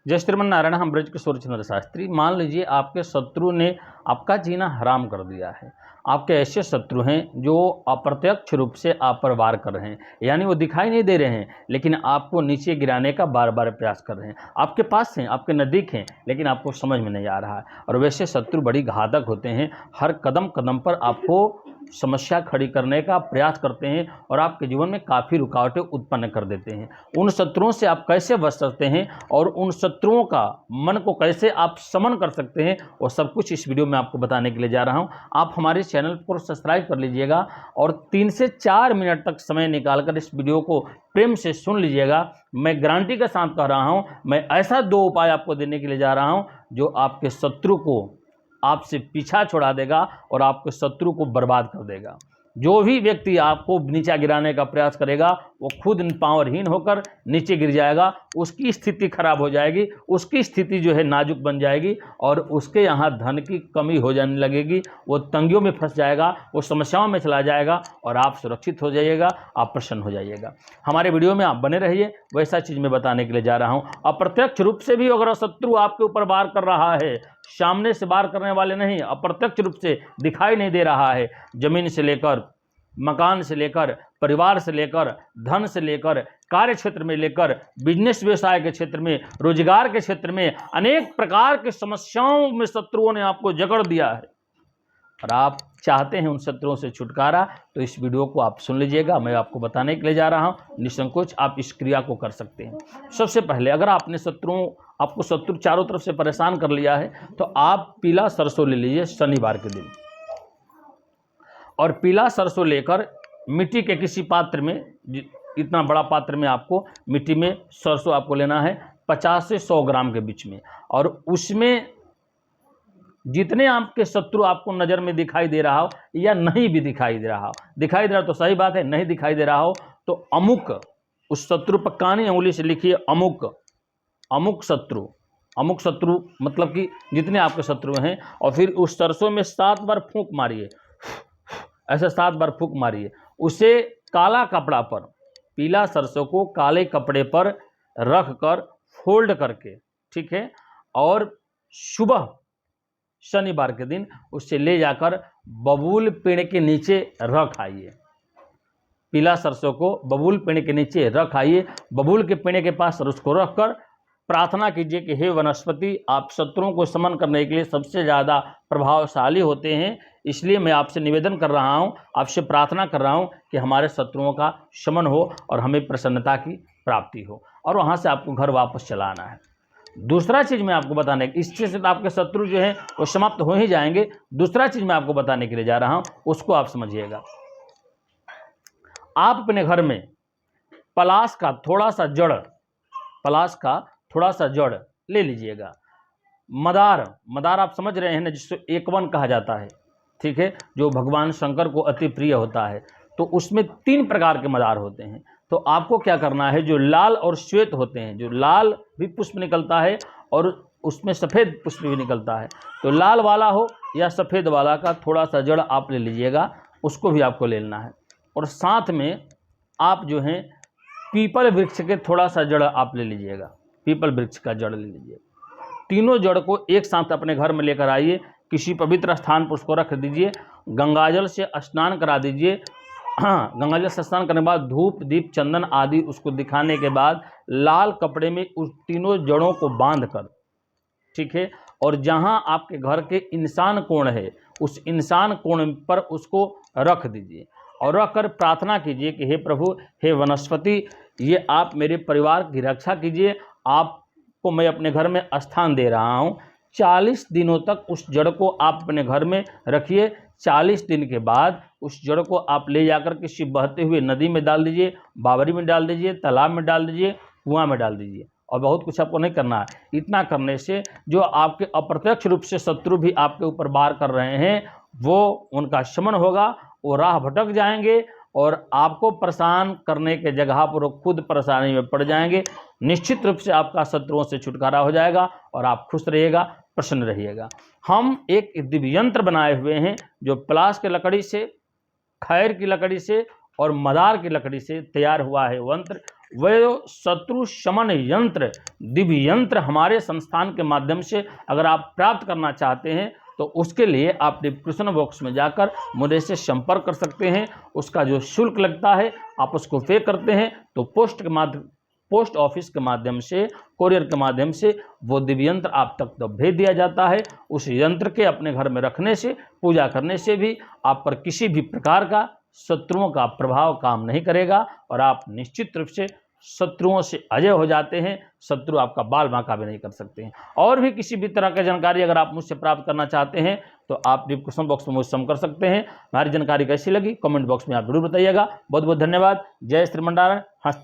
जय श्रीमन्नारायण। हम ब्रजकिशोर चंद्र शास्त्री। मान लीजिए आपके शत्रु ने आपका जीना हराम कर दिया है। आपके ऐसे शत्रु हैं जो अप्रत्यक्ष रूप से आप पर वार कर रहे हैं, यानी वो दिखाई नहीं दे रहे हैं लेकिन आपको नीचे गिराने का बार बार प्रयास कर रहे हैं। आपके पास हैं, आपके नज़दीक हैं, लेकिन आपको समझ में नहीं आ रहा है। और वैसे शत्रु बड़ी घातक होते हैं। हर कदम कदम पर आपको समस्या खड़ी करने का प्रयास करते हैं और आपके जीवन में काफ़ी रुकावटें उत्पन्न कर देते हैं। उन शत्रुओं से आप कैसे बच सकते हैं और उन शत्रुओं का मन को कैसे आप समन कर सकते हैं, वो सब कुछ इस वीडियो में आपको बताने के लिए जा रहा हूं। आप हमारे चैनल को सब्सक्राइब कर लीजिएगा और 3 से 4 मिनट तक समय निकालकर इस वीडियो को प्रेम से सुन लीजिएगा। मैं गारंटी के साथ कह रहा हूं, मैं ऐसा 2 उपाय आपको देने के लिए जा रहा हूं जो आपके शत्रु को आपसे पीछा छुड़ा देगा और आपके शत्रु को बर्बाद कर देगा। जो भी व्यक्ति आपको नीचा गिराने का प्रयास करेगा वो खुद पावरहीन होकर नीचे गिर जाएगा। उसकी स्थिति खराब हो जाएगी, उसकी स्थिति जो है नाजुक बन जाएगी और उसके यहाँ धन की कमी हो जाने लगेगी। वो तंगियों में फंस जाएगा, वो समस्याओं में चला जाएगा और आप सुरक्षित हो जाइएगा, आप प्रसन्न हो जाइएगा। हमारे वीडियो में आप बने रहिए, वैसा चीज़ मैं बताने के लिए जा रहा हूँ। अप्रत्यक्ष रूप से भी अगर शत्रु आपके ऊपर वार कर रहा है, सामने से वार करने वाले नहीं, अप्रत्यक्ष रूप से दिखाई नहीं दे रहा है, जमीन से लेकर मकान से लेकर परिवार से लेकर धन से लेकर कार्य क्षेत्र में लेकर बिजनेस व्यवसाय के क्षेत्र में, रोजगार के क्षेत्र में अनेक प्रकार की समस्याओं में शत्रुओं ने आपको जकड़ दिया है और आप चाहते हैं उन शत्रुओं से छुटकारा, तो इस वीडियो को आप सुन लीजिएगा। मैं आपको बताने के लिए जा रहा हूं, निसंकोच आप इस क्रिया को कर सकते हैं। सबसे पहले अगर आपने आपको शत्रु चारों तरफ से परेशान कर लिया है तो आप पीला सरसों ले लीजिए शनिवार के दिन, और पीला सरसों लेकर मिट्टी के किसी पात्र में, इतना बड़ा पात्र में आपको मिट्टी में सरसों आपको लेना है 50 से 100 ग्राम के बीच में। और उसमें जितने आपके शत्रु आपको नज़र में दिखाई दे रहा हो या नहीं भी दिखाई दे रहा हो, दिखाई दे रहा तो सही बात है, नहीं दिखाई दे रहा हो तो अमुक, उस शत्रु पर कानी उंगली से लिखिए अमुक, अमुक शत्रु। अमुक शत्रु मतलब कि जितने आपके शत्रु हैं, और फिर उस सरसों में 7 बार फूंक मारिए, ऐसे 7 बार फूंक मारिए। उसे काला कपड़ा पर, पीला सरसों को काले कपड़े पर रख कर फोल्ड करके, ठीक है, और सुबह शनिवार के दिन उससे ले जाकर बबूल पेड़ के नीचे रख आइए। पीला सरसों को बबूल पेड़ के नीचे रख आइए। बबूल के पेड़ के पास उसको रखकर प्रार्थना कीजिए कि हे वनस्पति, आप शत्रुओं को समन करने के लिए सबसे ज़्यादा प्रभावशाली होते हैं, इसलिए मैं आपसे निवेदन कर रहा हूं, आपसे प्रार्थना कर रहा हूं कि हमारे शत्रुओं का शमन हो और हमें प्रसन्नता की प्राप्ति हो। और वहां से आपको घर वापस चला आना है। दूसरा चीज़ मैं आपको बताने, इससे से आपके शत्रु जो हैं वो समाप्त हो ही जाएंगे। दूसरा चीज़ मैं आपको बताने के लिए जा रहा हूं, उसको आप समझिएगा। आप अपने घर में पलाश का थोड़ा सा जड़, पलाश का थोड़ा सा जड़ ले लीजिएगा। मदार आप समझ रहे हैं ना, जिसको एकवन कहा जाता है, ठीक है, जो भगवान शंकर को अति प्रिय होता है। तो उसमें 3 प्रकार के मदार होते हैं। तो आपको क्या करना है, जो लाल और श्वेत होते हैं, जो लाल भी पुष्प निकलता है और उसमें सफ़ेद पुष्प भी निकलता है, तो लाल वाला हो या सफ़ेद वाला का थोड़ा सा जड़ आप ले लीजिएगा, उसको भी आपको ले लेना है। और साथ में आप जो हैं पीपल वृक्ष के थोड़ा सा जड़ आप ले लीजिएगा, पीपल वृक्ष का जड़ ले लीजिए। तीनों जड़ को एक साथ अपने घर में लेकर आइए, किसी पवित्र स्थान पर उसको रख दीजिए, गंगाजल से स्नान करा दीजिए। हाँ, गंगाजल से स्नान करने के बाद धूप दीप चंदन आदि उसको दिखाने के बाद लाल कपड़े में उस तीनों जड़ों को बांध कर, ठीक है, और जहाँ आपके घर के इंसान कोण है उस इंसान कोण पर उसको रख दीजिए और रख कर प्रार्थना कीजिए कि हे प्रभु, हे वनस्पति, ये आप मेरे परिवार की रक्षा कीजिए, आपको मैं अपने घर में स्थान दे रहा हूँ। 40 दिनों तक उस जड़ को आप अपने घर में रखिए। 40 दिन के बाद उस जड़ को आप ले जाकर किसी बहते हुए नदी में डाल दीजिए, बावरी में डाल दीजिए, तालाब में डाल दीजिए, कुआं में डाल दीजिए। और बहुत कुछ आपको नहीं करना है। इतना करने से जो आपके अप्रत्यक्ष रूप से शत्रु भी आपके ऊपर वार कर रहे हैं वो उनका शमन होगा, वो राह भटक जाएंगे और आपको परेशान करने के जगह पर वो खुद परेशानी में पड़ जाएंगे। निश्चित रूप से आपका शत्रुओं से छुटकारा हो जाएगा और आप खुश रहिएगा, प्रसन्न रहिएगा। हम एक दिव्य यंत्र बनाए हुए हैं जो पलाश की लकड़ी से, खैर की लकड़ी से और मदार की लकड़ी से तैयार हुआ है यंत्र। वह शत्रु शमन यंत्र, दिव्य यंत्र हमारे संस्थान के माध्यम से अगर आप प्राप्त करना चाहते हैं तो उसके लिए आप डिस्क्रिप्शन बॉक्स में जाकर मुझे से संपर्क कर सकते हैं। उसका जो शुल्क लगता है आप उसको पे करते हैं तो पोस्ट ऑफिस के माध्यम से, कोरियर के माध्यम से वो दिव्य यंत्र आप तक तो भेज दिया जाता है। उस यंत्र के अपने घर में रखने से, पूजा करने से भी आप पर किसी भी प्रकार का शत्रुओं का प्रभाव काम नहीं करेगा और आप निश्चित रूप से शत्रुओं से अजय हो जाते हैं। शत्रु आपका बाल बांका भी नहीं कर सकते हैं। और भी किसी भी तरह की जानकारी अगर आप मुझसे प्राप्त करना चाहते हैं तो आप डिस्क्रिप्शन बॉक्स में मुझसे संपर्क कर सकते हैं। हमारी जानकारी कैसी लगी कमेंट बॉक्स में आप जरूर बताइएगा। बहुत बहुत धन्यवाद। जय श्री मंडारण। हंसते